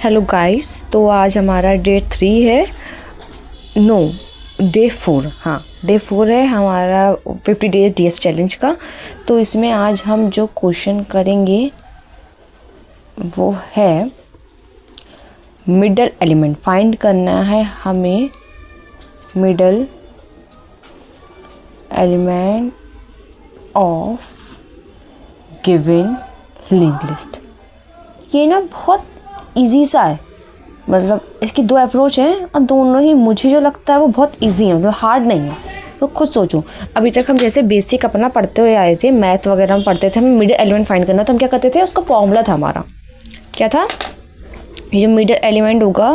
Hello guys, तो आज हमारा डे 3 है, नो डे 4, हाँ डे 4 है हमारा 50 डेज DS चैलेंज का। तो इसमें आज हम जो क्वेश्चन करेंगे वो है मिडल एलिमेंट फाइंड करना है हमें, middle element of given link list. ये ना बहुत इजी सा है, मतलब इसकी दो अप्रोच हैं और दोनों ही मुझे जो लगता है वो बहुत इजी है, मतलब हार्ड नहीं है। तो खुद सोचो, अभी तक हम जैसे बेसिक अपना पढ़ते हुए आए थे, मैथ वगैरह हम पढ़ते थे, हमें मिडल एलिमेंट फाइंड करना, तो हम क्या करते थे, उसका फॉर्मूला था हमारा, क्या था, ये जो मिडल एलिमेंट होगा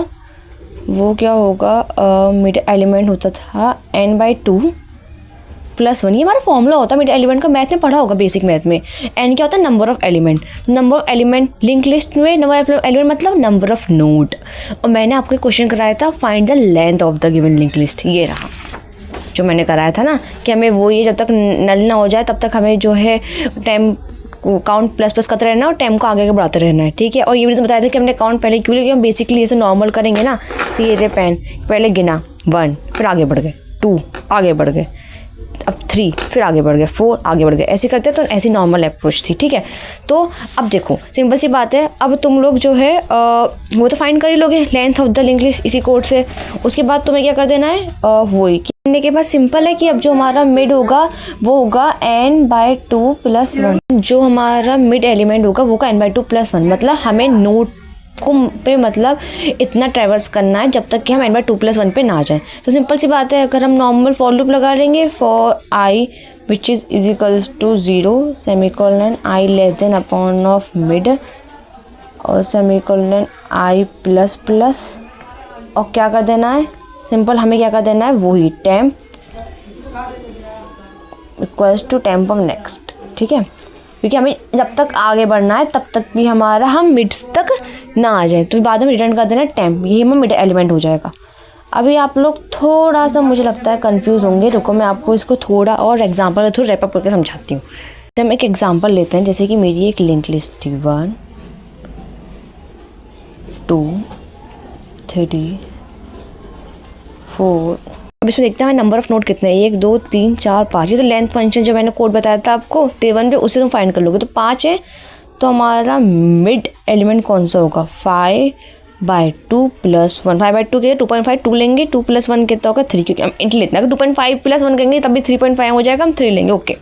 वो क्या होगा, मिडल एलिमेंट होता था n/2 + 1। ये हमारा फॉर्मूला होता है मिडल एलिमेंट का, मैथ में पढ़ा होगा बेसिक मैथ में। n क्या होता है, number of element, number of element link list में नंबर ऑफ एलिमेंट मतलब नंबर ऑफ नोड। और मैंने आपको क्वेश्चन कराया था find the length of the given link list, ये रहा जो मैंने कराया था ना, कि हमें वो ये जब तक नल ना हो जाए तब तक हमें जो है टाइम काउंट प्लस करते रहना और टाइम को आगे बढ़ाते रहना है, ठीक है। और ये भी बताया था कि हमने काउंट पहले क्यों लिया, हम बेसिकली ऐसे नॉर्मल करेंगे ना, सी रे पेन पहले गिना 1, फिर आगे बढ़ गए 2, आगे बढ़ गए, अब 3, फिर आगे बढ़ गए 4, आगे बढ़ गए, ऐसे करते हैं। तो ऐसी नॉर्मल अप्रोच थी, ठीक है। तो अब देखो सिंपल सी बात है, अब तुम लोग जो है वो तो फाइंड कर ही लोगे length of the link list इसी कोड से। उसके बाद तुम्हें क्या कर देना है, वही करने के बाद सिंपल है कि अब जो हमारा मिड होगा वो होगा n/2 + 1। जो हमारा मिड एलिमेंट होगा वो का n/2 + 1, मतलब हमें नोट को पे मतलब इतना ट्रैवर्स करना है जब तक कि हम n/2 + 1 पे ना जाएं। तो सिंपल सी बात है, अगर हम नॉर्मल फॉर लूप लगा लेंगे, for i which is equals to 0 semicolon i less than upon of mid और सेमीकोलन i ++ और क्या कर देना है, सिंपल हमें क्या कर देना है, वही temp equals to temp of next, ठीक है। क्योंकि हमें जब तक आगे बढ़ना है तब तक भी हमारा हम मिड्स तक ना आ जाए, तो बाद में रिटर्न कर देना टेम्प, यही हमें मिड एलिमेंट हो जाएगा। अभी आप लोग थोड़ा सा मुझे लगता है कंफ्यूज होंगे, रुको मैं आपको इसको थोड़ा और एग्जांपल थोड़ा रैप अप करके समझाती हूँ। तो हम एक एग्जांपल लेते हैं, जैसे कि मेरी एक लिंक लिस्ट थी 1 2 3 4। अब इसमें देखते हैं हमें नंबर ऑफ नोड कितने हैं, 1 2 3 4 5। ये तो लेंथ फंक्शन जो मैंने कोड बताया था आपको डे 1 पे, उससे तुम फाइंड कर लोगे। तो 5 है, तो हमारा मिड एलिमेंट कौन सा होगा, 5/2 + 1। 5/2 के 2.5 2 लेंगे, 2 + 1 कितना होगा 3, क्योंकि हम इंटू लेते हैं, अगर 2.5 + 1 करेंगे तब भी 3.5 हो जाएगा, हम 3 लेंगे, ओके।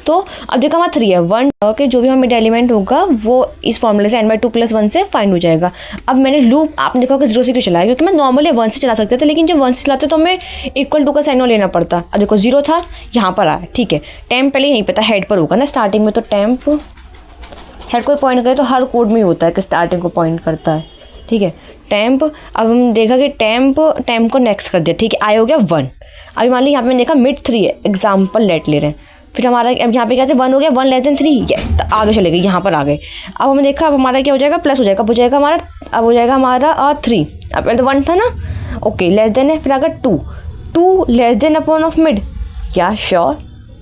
तो अब देखो हमारा 3 है, 1 के जो भी हमारा मिड एलिमेंट होगा वो इस फॉर्मूले से n/2 + 1 से फाइंड हो जाएगा। अब मैंने लूप आपने देखा कि 0 से क्यों चलाया, क्योंकि मैं नॉर्मली 1 से चला सकते थे, लेकिन जब 1 से चलाते तो हमें =2 का साइन लेना पड़ता। अब देखो 0 था, यहाँ पर आया, ठीक है। टेम्प पहले यहीं पे था, हेड पर होगा ना स्टार्टिंग में, तो टेम्प हेड को पॉइंट करे, तो हर कोड में ही होता है कि स्टार्टिंग को पॉइंट करता है, ठीक है। टेम्प, अब हम देखा कि टेम्प को नेक्स्ट कर दिया, ठीक है, आई हो गया 1। अभी मान लो यहाँ पे मैंने देखा मिड 3 है, एग्जाम्पल लेट ले रहे हैं, फिर हमारा अब यहाँ पे क्या था 1 हो गया, 1 लेस देन 3, यस, तो आगे चले गए, यहाँ पर आ गए। अब हमने देखा अब हमारा क्या हो जाएगा, प्लस हो जाएगा, अब हो जाएगा हमारा, अब हो जाएगा हमारा 3। अब पहले तो 1 था ना, ओके, लेस देन है, फिर अगर 2 less than upon of mid, या श्योर।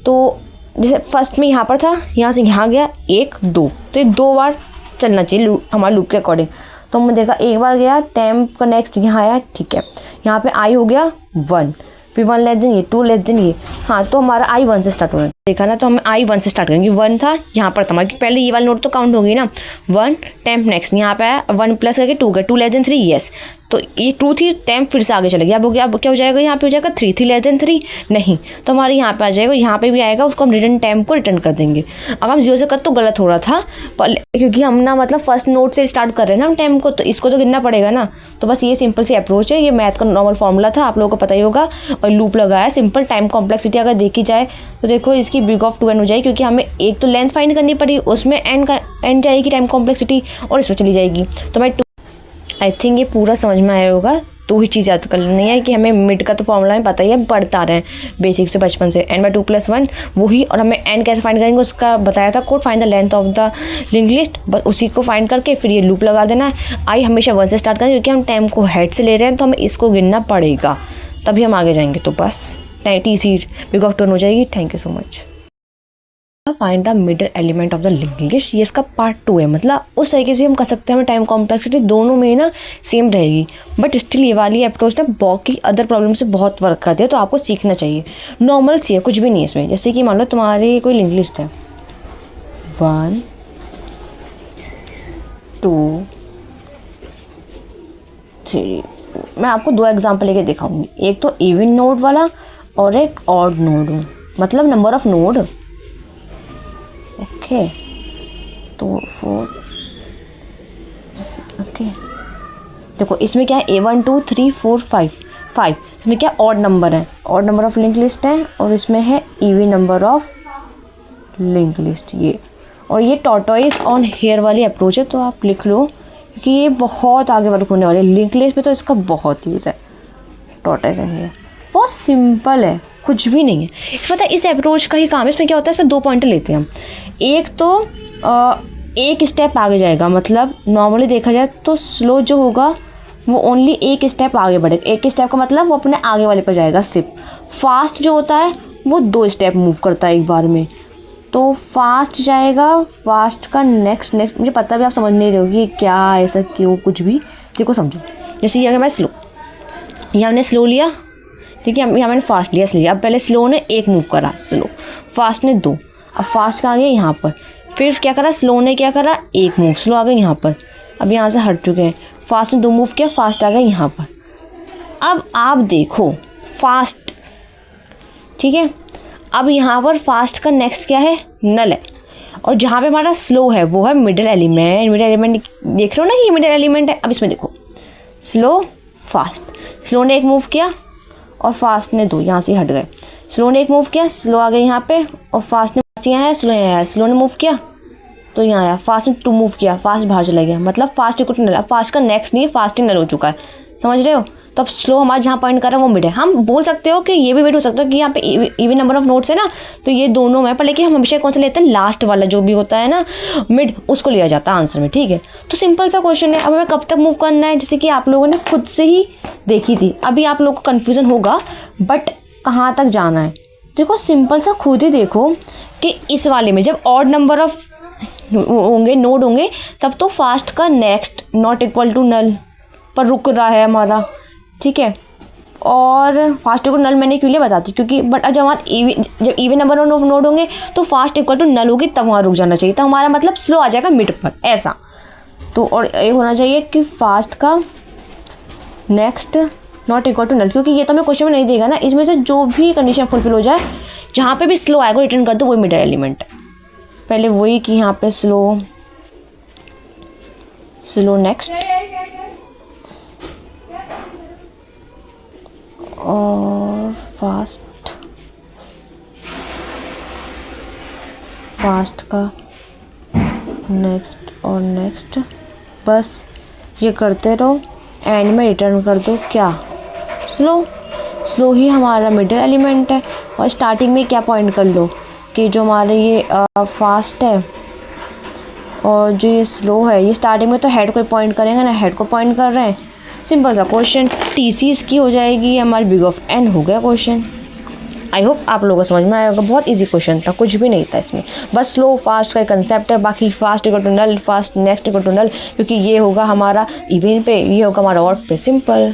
तो जैसे फर्स्ट में यहाँ पर था, यहाँ से यहाँ गया 1 2, तो ये 2 बार चलना चाहिए हमारे लूप के अकॉर्डिंग। तो हमने देखा एक बार गया, टेम्प का नेक्स्ट यहाँ आया, ठीक है, यहाँ पे आई हो गया 1, फिर 1 लेस देन ये, 2 लेस देन ये, हाँ, तो हमारा आई 1 से स्टार्ट हो रहा है, देखा ना। तो हम आई 1 से स्टार्ट करेंगे, 1 था यहाँ पर था, कि पहले ये वाला नोट तो काउंट होगी ना, 1 टेम्प नेक्स्ट, यहाँ पे आया 1 प्लस करके 2 गया, 2 लेस देन 3, यस, तो ये 2 थी, टेम्प फिर से आगे चले गया, अब हो गया, अब क्या हो जाएगा, यहाँ पे हो जाएगा 3 लेस देन 3 नहीं, तो हमारे यहाँ पे आ जाएगा, यहाँ पे भी आएगा, उसको हम रिटर्न टेम्प को रिटर्न कर देंगे। अगर हम 0 से कर तो गलत हो रहा था, पर क्योंकि हम ना मतलब फर्स्ट नोट से स्टार्ट कर रहे हैं ना हम टेम्प को, तो इसको तो गिनना पड़ेगा ना। तो बस ये सिंपल सी अप्रोच है, ये मैथ का नॉर्मल फॉर्मूला था, आप लोगों को पता ही होगा, और लूप लगाया सिंपल। टाइम कॉम्प्लेक्सिटी अगर देखी जाए तो देखो इसकी बिग ऑफ 2n हो जाएगी, क्योंकि हमें एक तो लेंथ फाइंड करनी पड़ी, उसमें n जाएगी टाइम कॉम्प्लेक्सिटी, और इसमें चली जाएगी। तो मैं आई थिंक ये पूरा समझ में आया होगा। 2 ही चीज़ याद करनी है कि हमें मिड का तो फॉर्मूला में पता ही है, पढ़ता रहे हैं बेसिक से बचपन से, n/2 + 1 वही, और हमें n कैसे फाइंड करेंगे उसका बताया था code, find the length of the link list, बस उसी को फाइंड करके फिर ये लूप लगा देना है। आई हमेशा 1 से स्टार्ट करें, क्योंकि हम टाइम को हेड से ले रहे हैं, तो हमें इसको गिनना पड़ेगा, तभी हम आगे जाएंगे। तो बस TC बिग ऑफ 2 हो जाएगी। Thank you so much. Find the middle element of the linked list, ये इसका पार्ट 2 है। मतलब उस तरीके से हम कर सकते हैं, हमें टाइम कॉम्प्लेक्सिटी दोनों में ना सेम रहेगी, बट स्टिल ये वाली अप्रोच ना बाकी अदर प्रॉब्लम से बहुत वर्क करती है, तो आपको सीखना चाहिए। नॉर्मल सी है, कुछ भी नहीं है इसमें। जैसे कि मान लो तुम्हारी कोई लिंक्ड लिस्ट है 1 2 3 4, मैं आपको 2 एग्जाम्पल लेके दिखाऊंगी। एक तो इवन नोड वाला और एक ऑड नोड, मतलब नंबर ऑफ नोड। ओके, तो 4। ओके, देखो इसमें क्या है, A1 2 3 4 5 इसमें क्या ऑड नंबर है, odd number of link list है, और इसमें है even number of link list ये। और ये टॉर्टोइज ऑन हेयर वाली अप्रोच है, तो आप लिख लो क्योंकि ये बहुत आगे वर्क होने वाली है। लिंक लिस्ट में तो इसका बहुत यूज़ है, टॉर्टोइज ऑन हेयर। बहुत सिंपल है, कुछ भी नहीं है। मतलब इस अप्रोच का ही काम है। इसमें क्या होता है, इसमें 2 पॉइंट लेते हैं हम। एक तो एक स्टेप आगे जाएगा, मतलब नॉर्मली देखा जाए तो स्लो जो होगा वो ओनली एक स्टेप आगे बढ़ेगा। एक स्टेप का मतलब वो अपने आगे वाले पर जाएगा सिर्फ। फास्ट जो होता है वो 2 स्टेप मूव करता है एक बार में, तो फास्ट जाएगा। फास्ट का नेक्स्ट मुझे पता भी आप समझ नहीं रहे होगी क्या ऐसा क्यों, कुछ भी देखो समझो। जैसे ये अगर मैं स्लो, यहाँ हमने स्लो लिया, ठीक है, यहाँ मैंने फास्ट लिया इसलिए। अब पहले स्लो ने 1 मूव करा, स्लो, फास्ट ने 2, अब फास्ट का आ गया यहाँ पर। फिर क्या करा, स्लो ने क्या करा, 1 मूव, स्लो आ गया यहाँ पर। अब यहाँ से हट चुके हैं, फास्ट ने 2 मूव किया, फास्ट आ गया यहाँ पर। अब आप देखो फास्ट, ठीक है, अब यहाँ पर फास्ट का नेक्स्ट क्या है, नल है, और जहाँ पे हमारा स्लो है वो है मिडिल एलिमेंट। मिडिल एलिमेंट देख रहे हो ना, ये मिडिल एलिमेंट है। अब इसमें देखो स्लो फास्ट, स्लो ने 1 मूव किया और फास्ट ने 2, यहाँ से हट गए। स्लो ने 1 मूव किया, स्लो आ गया यहाँ पे, और फास्ट ने यहाँ आया, स्लो यहाँ आया। स्लो ने मूव किया तो यहाँ आया, फास्ट ने 2 मूव किया, फास्ट बाहर चला गया, मतलब fast equal to null. Fast का नेक्स्ट नहीं है, फास्ट ही नल हो चुका है, समझ रहे हो। तो अब स्लो हमारा जहाँ पॉइंट कर रहा है वो मिड है। हम बोल सकते हो कि ये भी मिड हो सकता है कि यहाँ पे इवन नंबर ऑफ नोट्स है ना, तो ये दोनों में, पर लेकिन हम हमेशा कौन सा लेते हैं, लास्ट वाला जो भी होता है ना मिड, उसको लिया जाता है आंसर में, ठीक है। तो सिंपल सा क्वेश्चन है। अब हमें कब तक मूव करना है, जैसे कि आप लोगों ने खुद से ही देखी थी। अभी आप लोगों को कन्फ्यूज़न होगा, बट कहाँ तक जाना है देखो, सिंपल सा खुद ही देखो कि इस वाले में जब ऑड नंबर ऑफ होंगे, नोड होंगे, तब तो फास्ट का next not equal to null पर रुक रहा है हमारा, ठीक है। और फास्ट इक्वल टू नल मैंने क्यों लिए बताती, क्योंकि बट जब इवन नंबर ऑफ नोड होंगे तो फास्ट इक्वल टू नल होगी, तब वहाँ रुक जाना चाहिए, तो हमारा मतलब स्लो आ जाएगा मिड पर, ऐसा। तो और ये होना चाहिए कि फास्ट का next not equal to null, क्योंकि ये तो हमें क्वेश्चन में नहीं देगा ना। इसमें से जो भी कंडीशन फुलफिल हो जाए, जहाँ पे भी स्लो आएगा रिटर्न कर दो, वही मिडिल एलिमेंट है। पहले वही कि यहाँ पे स्लो नेक्स्ट और फास्ट का नेक्स्ट और नेक्स्ट, बस ये करते रहो, एंड में रिटर्न कर दो क्या, स्लो ही हमारा मिडिल एलिमेंट है। और स्टार्टिंग में क्या पॉइंट कर लो कि जो हमारे ये फास्ट है और जो ये स्लो है, ये स्टार्टिंग में तो हेड को पॉइंट करेंगे ना, हेड को पॉइंट कर रहे हैं। सिंपल सा क्वेश्चन, TC इसकी हो जाएगी, हमारी बिग ऑफ n हो गया क्वेश्चन। आई होप आप लोगों को समझ में आएगा। बहुत इजी क्वेश्चन था, कुछ भी नहीं था इसमें, बस स्लो फास्ट का कंसेप्ट है। बाकी fast equal to null, fast next equal to null, क्योंकि ये होगा हमारा इवन पे, ये होगा हमारा ऑड पे, सिंपल।